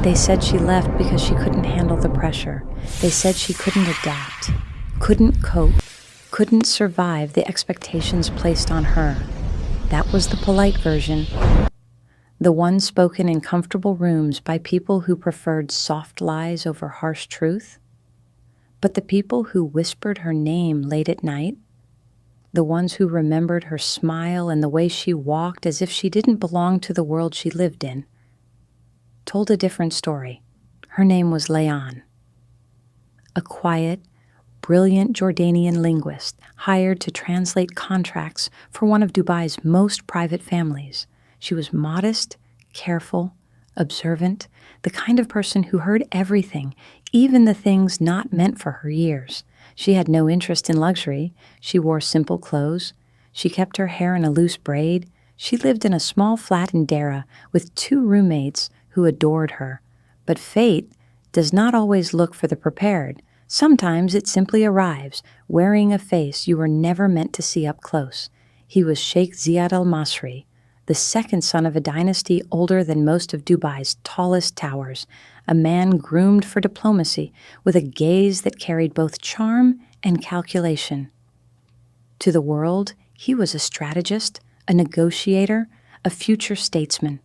They said she left because she couldn't handle the pressure. They said she couldn't adapt, couldn't cope, couldn't survive the expectations placed on her. That was the polite version. The one spoken in comfortable rooms by people who preferred soft lies over harsh truth. But the people who whispered her name late at night, the ones who remembered her smile and the way she walked as if she didn't belong to the world she lived in, told a different story. Her name was Layan, a quiet, brilliant Jordanian linguist hired to translate contracts for one of Dubai's most private families. She was modest, careful, observant, the kind of person who heard everything, even the things not meant for her ears. She had no interest in luxury. She wore simple clothes. She kept her hair in a loose braid. She lived in a small flat in Dera with 2 roommates who adored her. But fate does not always look for the prepared. Sometimes it simply arrives, wearing a face you were never meant to see up close. He was Sheikh Ziad Al-Masri, the second son of a dynasty older than most of Dubai's tallest towers, a man groomed for diplomacy with a gaze that carried both charm and calculation. To the world, he was a strategist, a negotiator, a future statesman.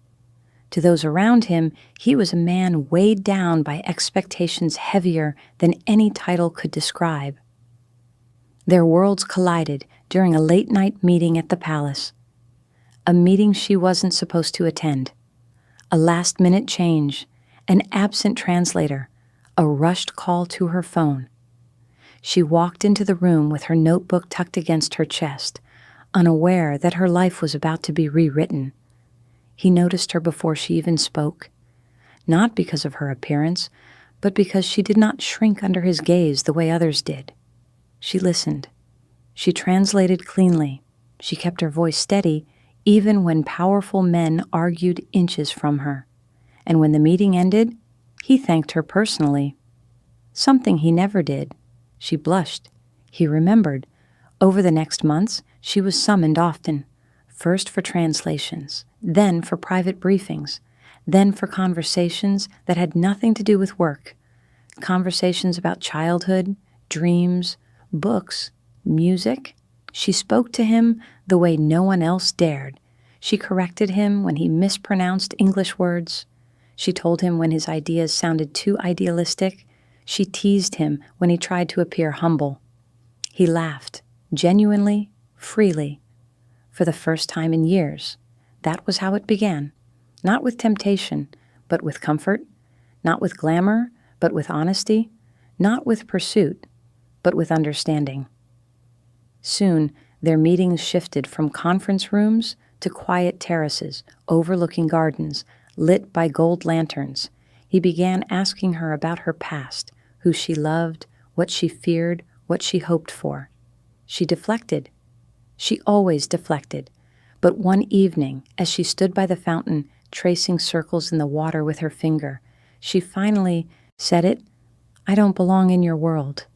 To those around him, he was a man weighed down by expectations heavier than any title could describe. Their worlds collided during a late-night meeting at the palace, a meeting she wasn't supposed to attend, a last-minute change, an absent translator, a rushed call to her phone. She walked into the room with her notebook tucked against her chest, unaware that her life was about to be rewritten. He noticed her before she even spoke, not because of her appearance, but because she did not shrink under his gaze the way others did. She listened. She translated cleanly. She kept her voice steady, even when powerful men argued inches from her. And when the meeting ended, he thanked her personally. Something he never did. She blushed. He remembered. Over the next months, she was summoned often, first for translations, then for private briefings, then for conversations that had nothing to do with work, conversations about childhood, dreams, books, music. She spoke to him the way no one else dared. She corrected him when he mispronounced English words. She told him when his ideas sounded too idealistic. She teased him when he tried to appear humble. He laughed, genuinely, freely. For the first time in years, that was how it began. Not with temptation, but with comfort. Not with glamour, but with honesty. Not with pursuit, but with understanding. Soon, their meetings shifted from conference rooms to quiet terraces overlooking gardens, lit by gold lanterns. He began asking her about her past, who she loved, what she feared, what she hoped for. She deflected. She always deflected. But one evening, as she stood by the fountain, tracing circles in the water with her finger, she finally said it, "I don't belong in your world."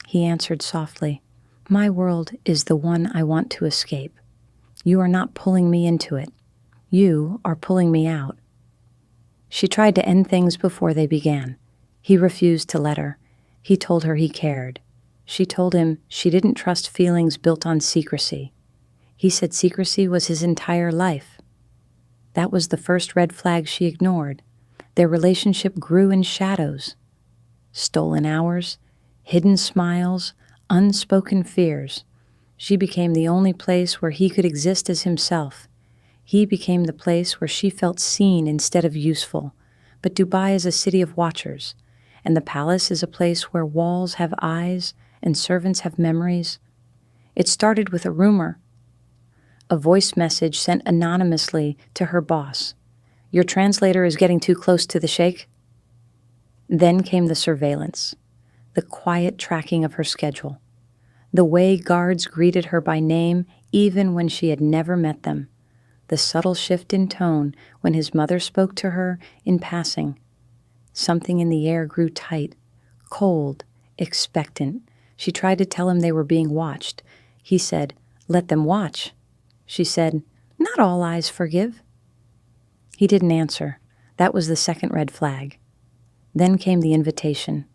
He answered softly, "My world is the one I want to escape. You are not pulling me into it. You are pulling me out." She tried to end things before they began. He refused to let her. He told her he cared. She told him she didn't trust feelings built on secrecy. He said secrecy was his entire life. That was the first red flag she ignored. Their relationship grew in shadows. Stolen hours, hidden smiles, unspoken fears. She became the only place where he could exist as himself. He became the place where she felt seen instead of useful. But Dubai is a city of watchers, and the palace is a place where walls have eyes and servants have memories. It started with a rumor. A voice message sent anonymously to her boss. "Your translator is getting too close to the sheikh." Then came the surveillance, the quiet tracking of her schedule, the way guards greeted her by name even when she had never met them, the subtle shift in tone when his mother spoke to her in passing. Something in the air grew tight, cold, expectant. She tried to tell him they were being watched. He said, "Let them watch." She said, "Not all eyes forgive." He didn't answer. That was the second red flag. Then came the invitation.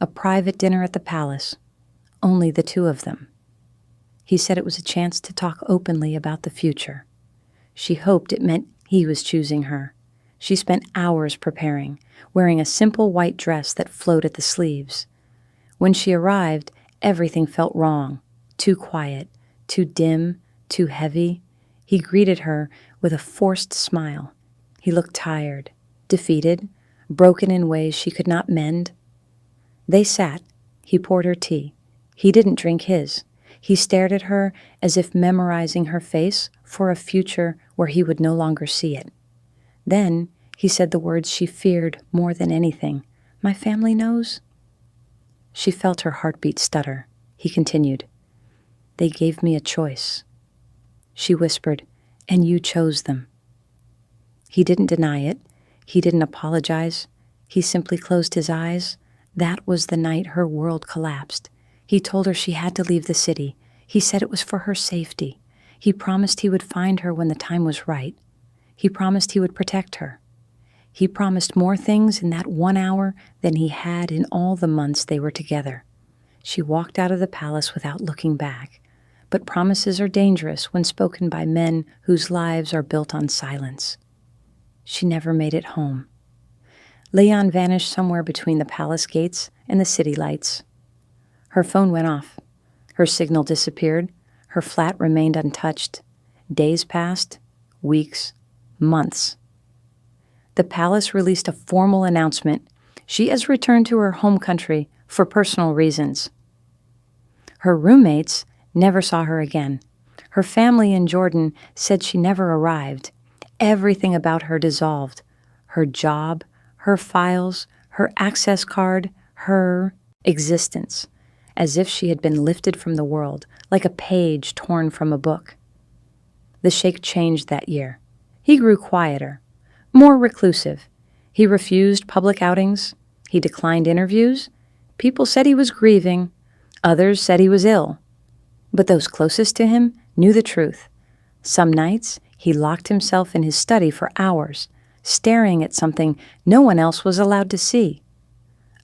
A private dinner at the palace. Only the two of them. He said it was a chance to talk openly about the future. She hoped it meant he was choosing her. She spent hours preparing, wearing a simple white dress that flowed at the sleeves. When she arrived, everything felt wrong, too quiet, too dim, too heavy. He greeted her with a forced smile. He looked tired, defeated, broken in ways she could not mend. They sat. He poured her tea. He didn't drink his. He stared at her as if memorizing her face for a future where he would no longer see it. Then he said the words she feared more than anything. "My family knows?" She felt her heartbeat stutter. He continued, "They gave me a choice." She whispered, "And you chose them." He didn't deny it. He didn't apologize. He simply closed his eyes. That was the night her world collapsed. He told her she had to leave the city. He said it was for her safety. He promised he would find her when the time was right. He promised he would protect her. He promised more things in that 1 hour than he had in all the months they were together. She walked out of the palace without looking back. But promises are dangerous when spoken by men whose lives are built on silence. She never made it home. Layan vanished somewhere between the palace gates and the city lights. Her phone went off. Her signal disappeared. Her flat remained untouched. Days passed, weeks, months. The palace released a formal announcement. She has returned to her home country for personal reasons. Her roommates never saw her again. Her family in Jordan said she never arrived. Everything about her dissolved. Her job, her files, her access card, her existence, as if she had been lifted from the world, like a page torn from a book. The sheikh changed that year. He grew quieter, more reclusive. He refused public outings. He declined interviews. People said he was grieving. Others said he was ill. But those closest to him knew the truth. Some nights, he locked himself in his study for hours, staring at something no one else was allowed to see.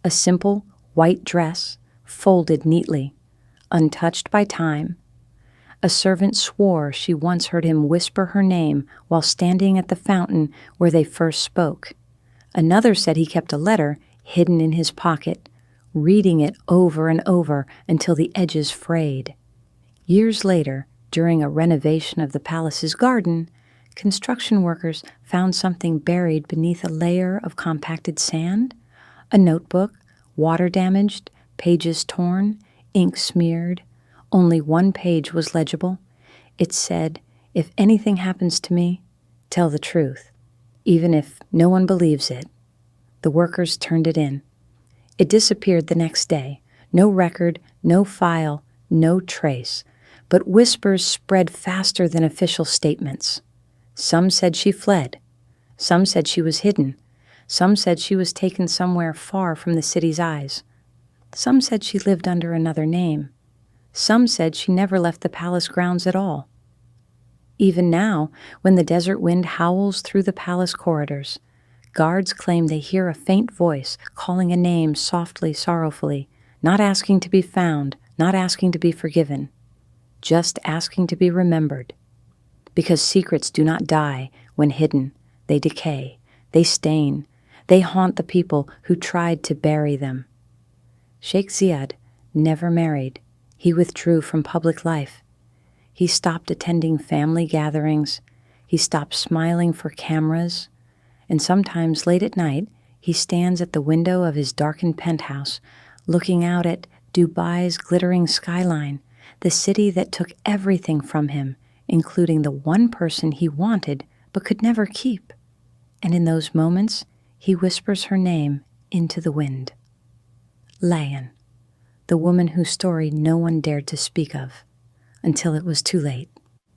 A simple white dress, folded neatly, untouched by time. A servant swore she once heard him whisper her name while standing at the fountain where they first spoke. Another said he kept a letter hidden in his pocket, reading it over and over until the edges frayed. Years later, during a renovation of the palace's garden, construction workers found something buried beneath a layer of compacted sand. A notebook, water damaged, pages torn, ink smeared. Only one page was legible. It said, "If anything happens to me, tell the truth, even if no one believes it." The workers turned it in. It disappeared the next day. No record, no file, no trace. But whispers spread faster than official statements. Some said she fled. Some said she was hidden. Some said she was taken somewhere far from the city's eyes. Some said she lived under another name. Some said she never left the palace grounds at all. Even now, when the desert wind howls through the palace corridors, guards claim they hear a faint voice calling a name softly, sorrowfully, not asking to be found, not asking to be forgiven, just asking to be remembered. Because secrets do not die when hidden. They decay, they stain, they haunt the people who tried to bury them. Sheikh Ziad never married. He withdrew from public life. He stopped attending family gatherings. He stopped smiling for cameras. And sometimes late at night, he stands at the window of his darkened penthouse, looking out at Dubai's glittering skyline, the city that took everything from him, including the one person he wanted but could never keep. And in those moments, he whispers her name into the wind. Layan, the woman whose story no one dared to speak of, until it was too late.